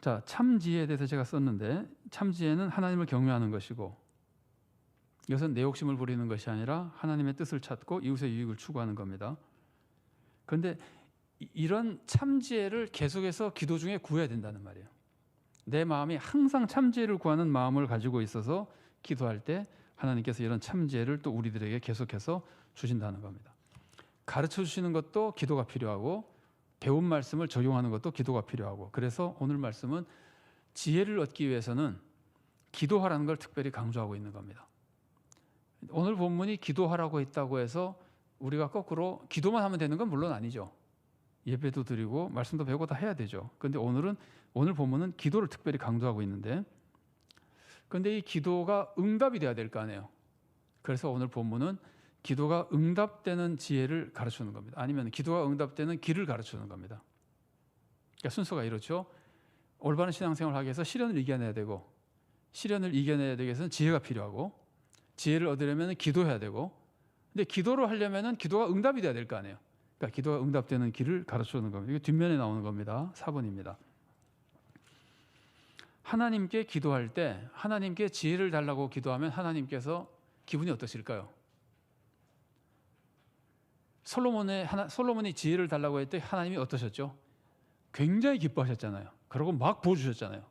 자, 참지혜에 대해서 제가 썼는데 참지혜는 하나님을 경외하는 것이고 이것은 내 욕심을 부리는 것이 아니라 하나님의 뜻을 찾고 이웃의 유익을 추구하는 겁니다. 그런데 이런 참지혜를 계속해서 기도 중에 구해야 된다는 말이에요. 내 마음이 항상 참지혜를 구하는 마음을 가지고 있어서 기도할 때 하나님께서 이런 참지혜를 또 우리들에게 계속해서 주신다는 겁니다. 가르쳐 주시는 것도 기도가 필요하고 배운 말씀을 적용하는 것도 기도가 필요하고, 그래서 오늘 말씀은 지혜를 얻기 위해서는 기도하라는 걸 특별히 강조하고 있는 겁니다. 오늘 본문이 기도하라고 했다고 해서 우리가 거꾸로 기도만 하면 되는 건 물론 아니죠. 예배도 드리고 말씀도 배우고 다 해야 되죠. 그런데 오늘 본문은 기도를 특별히 강조하고 있는데, 그런데 이 기도가 응답이 돼야 될 거 아니에요. 그래서 오늘 본문은 기도가 응답되는 지혜를 가르치는 겁니다. 아니면 기도가 응답되는 길을 가르치는 겁니다. 그러니까 순서가 이렇죠. 올바른 신앙생활을 하기 위해서 시련을 이겨내야 되고, 시련을 이겨내야 되기 위해서는 지혜가 필요하고, 지혜를 얻으려면 기도해야 되고, 근데 기도를 하려면 기도가 응답이 돼야 될 거 아니에요. 그러니까 기도가 응답되는 길을 가르치는 겁니다. 이게 뒷면에 나오는 겁니다. 4번입니다. 하나님께 기도할 때 하나님께 지혜를 달라고 기도하면 하나님께서 기분이 어떠실까요? 솔로몬이 지혜를 달라고 할 때 하나님이 어떠셨죠? 굉장히 기뻐하셨잖아요. 그러고 막 부어주셨잖아요.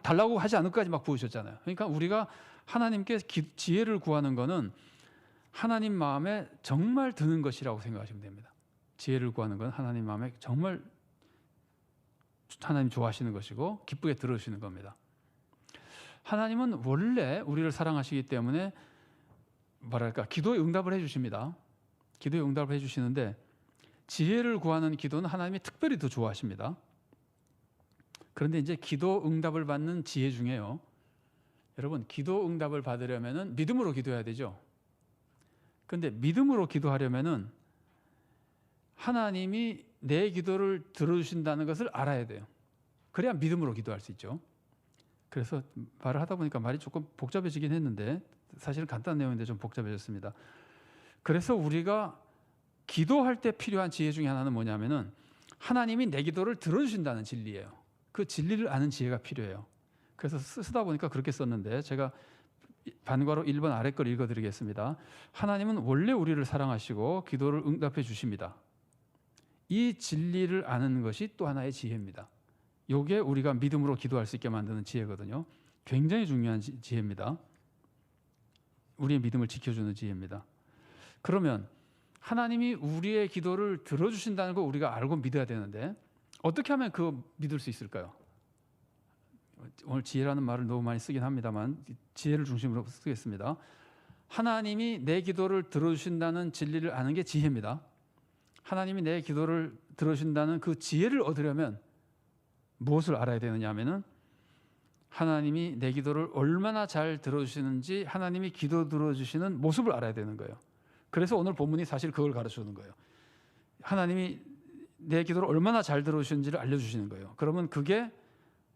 달라고 하지 않을 까지 막 부으셨잖아요. 그러니까 우리가 하나님께 지혜를 구하는 것은 하나님 마음에 정말 드는 것이라고 생각하시면 됩니다. 지혜를 구하는 건 하나님 마음에 정말 하나님 좋아하시는 것이고 기쁘게 들어주시는 겁니다. 하나님은 원래 우리를 사랑하시기 때문에 기도에 응답을 해주십니다. 기도에 응답을 해주시는데 지혜를 구하는 기도는 하나님이 특별히 더 좋아하십니다. 그런데 이제 기도 응답을 받는 지혜 중에요, 여러분, 기도 응답을 받으려면 믿음으로 기도해야 되죠. 그런데 믿음으로 기도하려면 하나님이 내 기도를 들어주신다는 것을 알아야 돼요. 그래야 믿음으로 기도할 수 있죠. 그래서 말을 하다 보니까 말이 조금 복잡해지긴 했는데 사실은 간단한 내용인데 좀 복잡해졌습니다. 그래서 우리가 기도할 때 필요한 지혜 중에 하나는 뭐냐면은 하나님이 내 기도를 들어주신다는 진리예요. 그 진리를 아는 지혜가 필요해요. 그래서 쓰다 보니까 그렇게 썼는데 제가 반괄호 1번 아래 걸 읽어드리겠습니다. 하나님은 원래 우리를 사랑하시고 기도를 응답해 주십니다. 이 진리를 아는 것이 또 하나의 지혜입니다. 이게 우리가 믿음으로 기도할 수 있게 만드는 지혜거든요. 굉장히 중요한 지혜입니다. 우리의 믿음을 지켜주는 지혜입니다. 그러면 하나님이 우리의 기도를 들어주신다는 걸 우리가 알고 믿어야 되는데 어떻게 하면 믿을 수 있을까요? 오늘 지혜라는 말을 너무 많이 쓰긴 합니다만 지혜를 중심으로 쓰겠습니다. 하나님이 내 기도를 들어주신다는 진리를 아는 게 지혜입니다. 하나님이 내 기도를 들어주신다는 그 지혜를 얻으려면 무엇을 알아야 되느냐 하면은 하나님이 내 기도를 얼마나 잘 들어주시는지 하나님이 기도 들어주시는 모습을 알아야 되는 거예요. 그래서 오늘 본문이 사실 그걸 가르쳐주는 거예요. 하나님이 내 기도를 얼마나 잘 들어주시는지를 알려주시는 거예요. 그러면 그게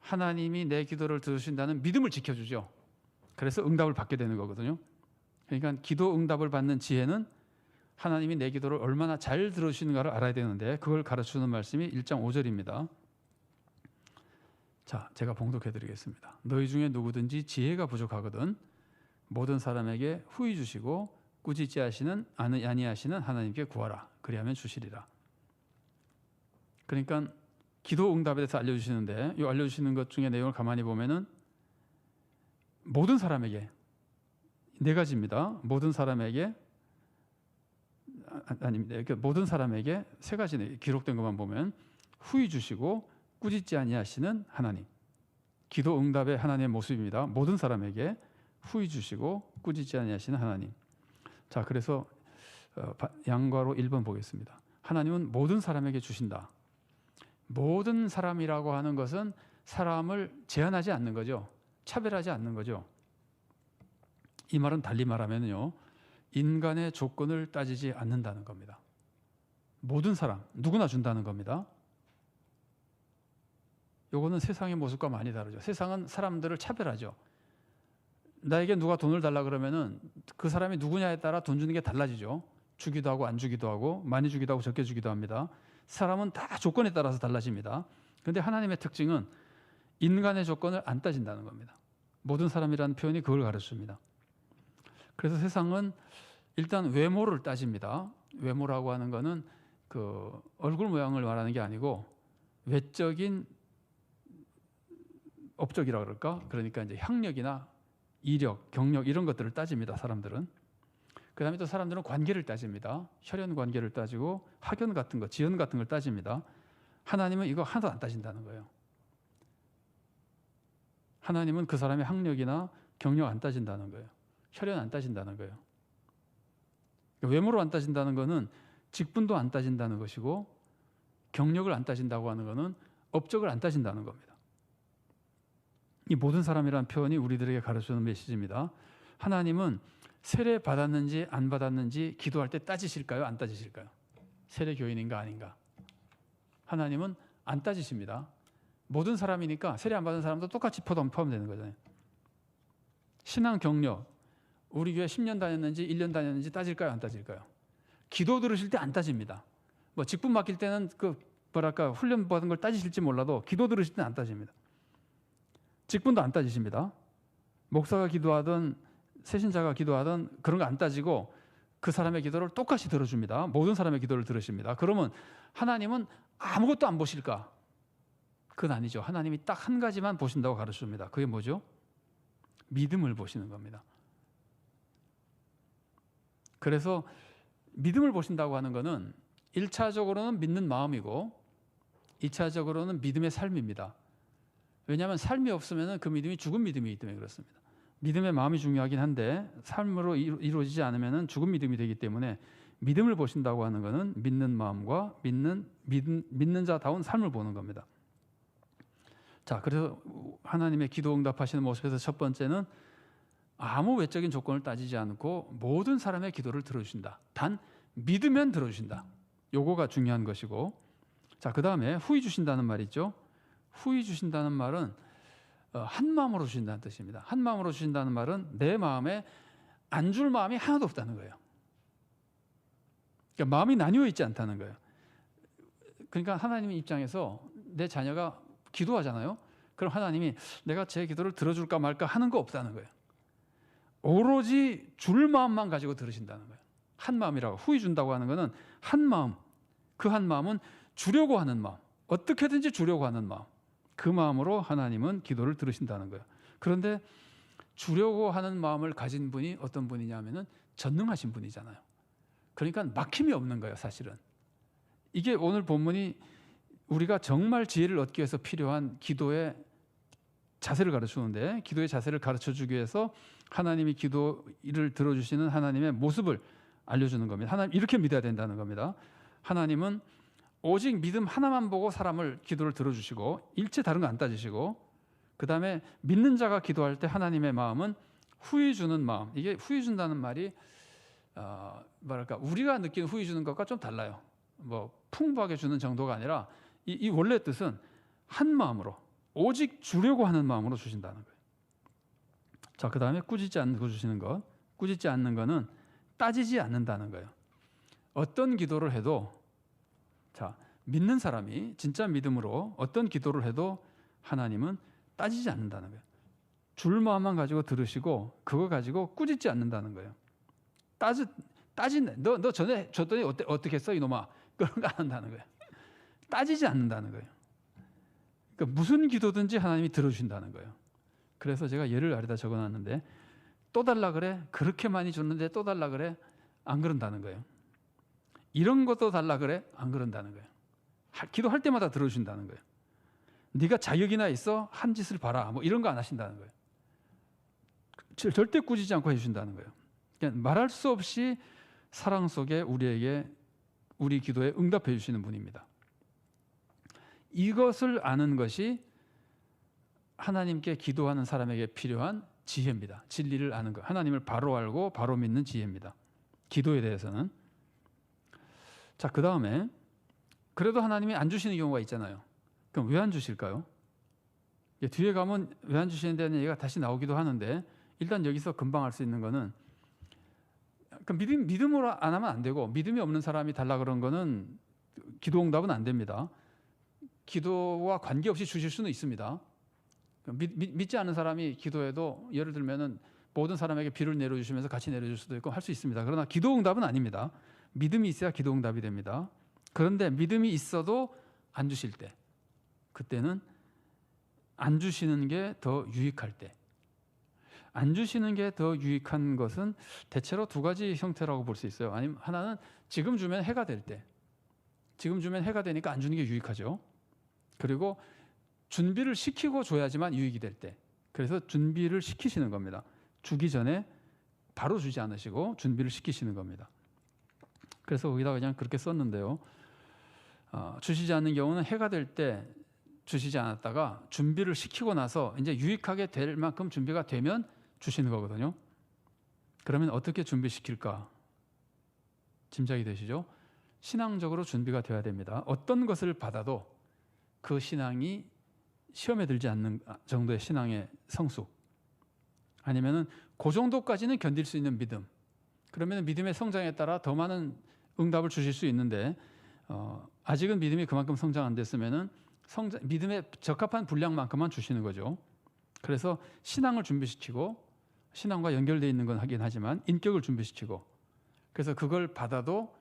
하나님이 내 기도를 들으신다는 믿음을 지켜주죠. 그래서 응답을 받게 되는 거거든요. 그러니까 기도 응답을 받는 지혜는 하나님이 내 기도를 얼마나 잘 들으시는가를 알아야 되는데 그걸 가르치는 말씀이 1장 5절입니다. 자, 제가 봉독해 드리겠습니다. 너희 중에 누구든지 지혜가 부족하거든 모든 사람에게 후히 주시고 꾸짖지 아니하시는 하나님께 구하라. 그리하면 주시리라. 그러니까 기도 응답에 대해서 알려주시는데 이 알려주시는 것 중에 내용을 가만히 보면은 모든 사람에게 네 가지입니다. 모든 사람에게 아닙니다. 모든 사람에게 세 가지 기록된 것만 보면 후히 주시고 꾸짖지 아니하시는 하나님. 기도 응답의 하나님의 모습입니다. 모든 사람에게 후히 주시고 꾸짖지 아니하시는 하나님. 자, 그래서 양괄호 1번 보겠습니다. 하나님은 모든 사람에게 주신다. 모든 사람이라고 하는 것은 사람을 제한하지 않는 거죠. 차별하지 않는 거죠. 이 말은 달리 말하면요, 인간의 조건을 따지지 않는다는 겁니다. 모든 사람, 누구나 준다는 겁니다. 요거는 세상의 모습과 많이 다르죠. 세상은 사람들을 차별하죠. 나에게 누가 돈을 달라 그러면은 그 사람이 누구냐에 따라 돈 주는 게 달라지죠. 주기도 하고 안 주기도 하고 많이 주기도 하고 적게 주기도 합니다. 사람은 다 조건에 따라서 달라집니다. 그런데 하나님의 특징은 인간의 조건을 안 따진다는 겁니다. 모든 사람이라는 표현이 그걸 가르칩니다. 그래서 세상은 일단 외모를 따집니다. 외모라고 하는 거는 그 얼굴 모양을 말하는 게 아니고 외적인 업적이라 그럴까? 그러니까 이제 학력이나 이력, 경력 이런 것들을 따집니다. 사람들은. 그다음에 또 사람들은 관계를 따집니다. 혈연 관계를 따지고 학연 같은 거, 지연 같은 걸 따집니다. 하나님은 이거 하나도 안 따진다는 거예요. 하나님은 그 사람의 학력이나 경력 안 따진다는 거예요. 혈연 안 따진다는 거예요. 외모로 안 따진다는 거는 직분도 안 따진다는 것이고 경력을 안 따진다고 하는 거는 업적을 안 따진다는 겁니다. 이 모든 사람이라는 표현이 우리들에게 가르쳐주는 메시지입니다. 하나님은 세례 받았는지 안 받았는지 기도할 때 따지실까요? 안 따지실까요? 세례 교인인가 아닌가? 하나님은 안 따지십니다. 모든 사람이니까 세례 안 받은 사람도 똑같이 포함되는 거잖아요. 신앙 경력, 우리 교회 10년 다녔는지 1년 다녔는지 따질까요? 안 따질까요? 기도 들으실 때 안 따집니다. 뭐 직분 맡길 때는 그 뭐랄까 훈련 받은 걸 따지실지 몰라도 기도 들으실 때는 안 따집니다. 직분도 안 따지십니다. 목사가 기도하든 세신자가 기도하든 그런 거 안 따지고 그 사람의 기도를 똑같이 들어줍니다. 모든 사람의 기도를 들으십니다. 그러면 하나님은 아무것도 안 보실까? 그건 아니죠. 하나님이 딱 한 가지만 보신다고 가르쳐줍니다. 그게 뭐죠? 믿음을 보시는 겁니다. 그래서 믿음을 보신다고 하는 것은 1차적으로는 믿는 마음이고 2차적으로는 믿음의 삶입니다. 왜냐하면 삶이 없으면 그 믿음이 죽은 믿음이기 때문에 그렇습니다. 믿음의 마음이 중요하긴 한데 삶으로 이루어지지 않으면 죽은 믿음이 되기 때문에 믿음을 보신다고 하는 것은 믿는 마음과 믿는 자다운 삶을 보는 겁니다. 자, 그래서 하나님의 기도 응답하시는 모습에서 첫 번째는 아무 외적인 조건을 따지지 않고 모든 사람의 기도를 들어주신다. 단 믿으면 들어주신다. 요거가 중요한 것이고, 자, 그 다음에 후히 주신다는 말이 있죠. 후히 주신다는 말은 한 마음으로 주신다는 뜻입니다. 한 마음으로 주신다는 말은 내 마음에 안 줄 마음이 하나도 없다는 거예요. 그러니까 마음이 나뉘어 있지 않다는 거예요. 그러니까 하나님 입장에서 내 자녀가 기도하잖아요. 그럼 하나님이 내가 제 기도를 들어줄까 말까 하는 거 없다는 거예요. 오로지 줄 마음만 가지고 들으신다는 거예요. 한 마음이라고. 후히 준다고 하는 것은 한 마음. 그 한 마음은 주려고 하는 마음. 어떻게든지 주려고 하는 마음. 그 마음으로 하나님은 기도를 들으신다는 거예요. 그런데 주려고 하는 마음을 가진 분이 어떤 분이냐면은 전능하신 분이잖아요. 그러니까 막힘이 없는 거예요, 사실은. 이게 오늘 본문이 우리가 정말 지혜를 얻기 위해서 필요한 기도의 자세를 가르치는데, 기도의 자세를 가르쳐주기 위해서 하나님이 기도를 들어주시는 하나님의 모습을 알려주는 겁니다. 하나님 이렇게 믿어야 된다는 겁니다. 하나님은 오직 믿음 하나만 보고 사람을 기도를 들어주시고 일체 다른 거 안 따지시고, 그 다음에 믿는 자가 기도할 때 하나님의 마음은 후히 주는 마음. 이게 후히 준다는 말이 뭐랄까 우리가 느끼는 후히 주는 것과 좀 달라요. 뭐 풍부하게 주는 정도가 아니라 이 원래 뜻은 한 마음으로 오직 주려고 하는 마음으로 주신다는 거예요. 자, 그 다음에 꾸짖지 않고 주시는 것. 꾸짖지 않는 것은 따지지 않는다는 거예요. 어떤 기도를 해도, 자, 믿는 사람이 진짜 믿음으로 어떤 기도를 해도 하나님은 따지지 않는다는 거예요. 줄 마음만 가지고 들으시고 그거 가지고 꾸짖지 않는다는 거예요. 너 전에 줬더니 어떻게 했어 이놈아? 그런 거 안 한다는 거예요. 따지지 않는다는 거예요. 그러니까 무슨 기도든지 하나님이 들어주신다는 거예요. 그래서 제가 예를 아래다 적어놨는데, 또 달라 그래? 그렇게 많이 줬는데 또 달라 그래? 안 그런다는 거예요. 이런 것도 달라 그래? 안 그런다는 거예요. 기도할 때마다 들어주신다는 거예요. 네가 자격이나 있어? 한 짓을 봐라. 뭐 이런 거 안 하신다는 거예요. 절대 꾸짖지 않고 해주신다는 거예요. 그러니까 말할 수 없이 사랑 속에 우리 기도에 응답해 주시는 분입니다. 이것을 아는 것이 하나님께 기도하는 사람에게 필요한 지혜입니다. 진리를 아는 것. 하나님을 바로 알고 바로 믿는 지혜입니다. 기도에 대해서는. 자, 그 다음에 그래도 하나님이 안 주시는 경우가 있잖아요. 그럼 왜 안 주실까요? 뒤에 가면 왜 안 주시는 데는 얘기가 다시 나오기도 하는데, 일단 여기서 금방 알 수 있는 거는 믿음으로 안 하면 안 되고, 믿음이 없는 사람이 달라 그런 거는 기도 응답은 안 됩니다. 기도와 관계없이 주실 수는 있습니다. 믿지 않는 사람이 기도해도 예를 들면은 모든 사람에게 비를 내려주시면서 같이 내려줄 수도 있고 할 수 있습니다. 그러나 기도 응답은 아닙니다. 믿음이 있어야 기도 응답이 됩니다. 그런데 믿음이 있어도 안 주실 때, 그때는 안 주시는 게 더 유익할 때, 안 주시는 게 더 유익한 것은 대체로 두 가지 형태라고 볼 수 있어요. 아니면 하나는 지금 주면 해가 될 때, 지금 주면 해가 되니까 안 주는 게 유익하죠. 그리고 준비를 시키고 줘야지만 유익이 될 때, 그래서 준비를 시키시는 겁니다. 주기 전에 바로 주지 않으시고 준비를 시키시는 겁니다. 그래서 거기다 그냥 그렇게 썼는데요. 주시지 않는 경우는 해가 될 때 주시지 않았다가 준비를 시키고 나서 이제 유익하게 될 만큼 준비가 되면 주시는 거거든요. 그러면 어떻게 준비시킬까? 짐작이 되시죠? 신앙적으로 준비가 되어야 됩니다. 어떤 것을 받아도 그 신앙이 시험에 들지 않는 정도의 신앙의 성숙, 아니면은 그 정도까지는 견딜 수 있는 믿음, 그러면 믿음의 성장에 따라 더 많은 응답을 주실 수 있는데 아직은 믿음이 그만큼 성장 안 됐으면은 믿음에 적합한 분량만큼만 주시는 거죠. 그래서 신앙을 준비시키고, 신앙과 연결되어 있는 건 하긴 하지만 인격을 준비시키고, 그래서 그걸 받아도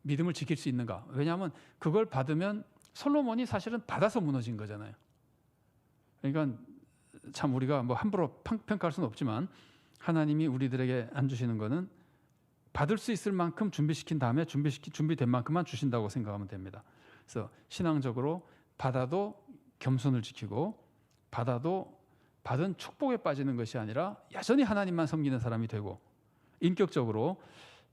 믿음을 지킬 수 있는가? 왜냐하면 그걸 받으면 솔로몬이 사실은 받아서 무너진 거잖아요. 그러니까 참 우리가 뭐 함부로 평가할 수는 없지만 하나님이 우리들에게 안 주시는 거는 받을 수 있을 만큼 준비시킨 다음에 준비된 만큼만 주신다고 생각하면 됩니다. 그래서 신앙적으로 받아도 겸손을 지키고, 받아도 받은 축복에 빠지는 것이 아니라 여전히 하나님만 섬기는 사람이 되고, 인격적으로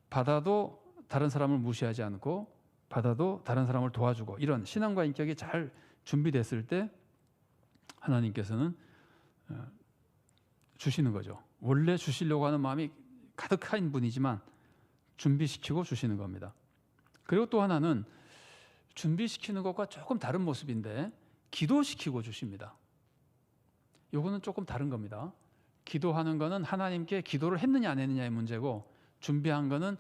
받아도 다른 사람을 무시하지 않고 받아도 다른 사람을 도와주고, 이런 신앙과 인격이 잘 준비됐을 때 하나님께서는 주시는 거죠. 원래 주시려고 하는 마음이 가득한 분이지만 준비시키고 주시는 겁니다. 그리고 또 하나는 준비시키는 것과 조금 다른 모습인데 기도시키고 주십니다. 요거는 조금 다른 겁니다. 기도하는 거는 하나님께 기도를 했느냐 안 했느냐의 문제고, 준비한 거는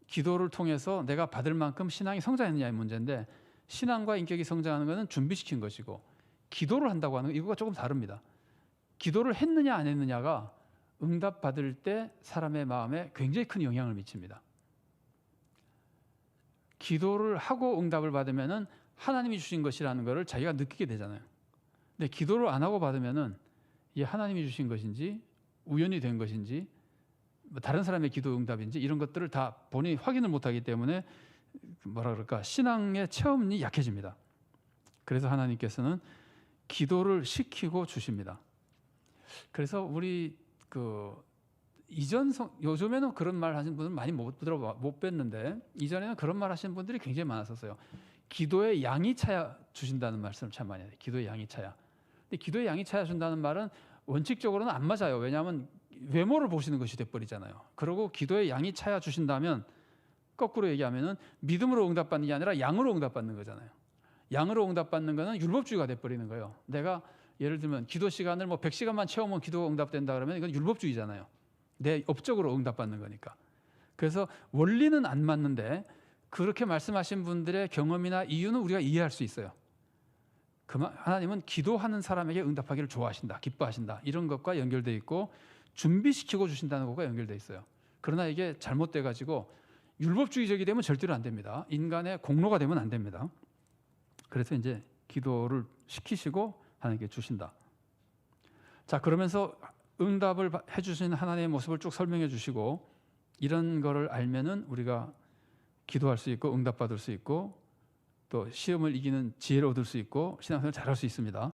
기도를 통해서 내가 받을 만큼 신앙이 성장했느냐의 문제인데, 신앙과 인격이 성장하는 거는 준비시킨 것이고, 기도를 한다고 하는 거, 이거가 조금 다릅니다. 기도를 했느냐 안 했느냐가 응답 받을 때 사람의 마음에 굉장히 큰 영향을 미칩니다. 기도를 하고 응답을 받으면은 하나님이 주신 것이라는 것을 자기가 느끼게 되잖아요. 근데 기도를 안 하고 받으면은 이게 하나님이 주신 것인지 우연이 된 것인지 다른 사람의 기도 응답인지 이런 것들을 다 본인이 확인을 못하기 때문에 뭐라 그럴까, 신앙의 체험이 약해집니다. 그래서 하나님께서는 기도를 시키고 주십니다. 그래서 우리 요즘에는 그런 말 하시는 분은 많이 못 뵀는데, 이전에는 그런 말 하시는 분들이 굉장히 많았었어요. 기도의 양이 차야 주신다는 말씀을 참 많이 해요. 기도의 양이 차야. 근데 기도의 양이 차야 준다는 말은 원칙적으로는 안 맞아요. 왜냐하면 외모를 보시는 것이 돼버리잖아요. 그리고 기도의 양이 차야 주신다면, 거꾸로 얘기하면은 믿음으로 응답받는 게 아니라 양으로 응답받는 거잖아요. 양으로 응답받는 거는 율법주의가 돼버리는 거예요. 내가 예를 들면 기도 시간을 100시간만 채우면 기도가 응답된다 그러면 이건 율법주의잖아요. 내 업적으로 응답받는 거니까. 그래서 원리는 안 맞는데 그렇게 말씀하신 분들의 경험이나 이유는 우리가 이해할 수 있어요. 하나님은 기도하는 사람에게 응답하기를 좋아하신다, 기뻐하신다, 이런 것과 연결되어 있고 준비시키고 주신다는 것과 연결되어 있어요. 그러나 이게 잘못돼 가지고 율법주의적이 되면 절대로 안 됩니다. 인간의 공로가 되면 안 됩니다. 그래서 이제 기도를 시키시고 하나님께 주신다. 자, 그러면서 응답을 해주신 하나님의 모습을 쭉 설명해 주시고, 이런 거를 알면은 우리가 기도할 수 있고 응답받을 수 있고 또 시험을 이기는 지혜를 얻을 수 있고 신앙생활을 잘할 수 있습니다.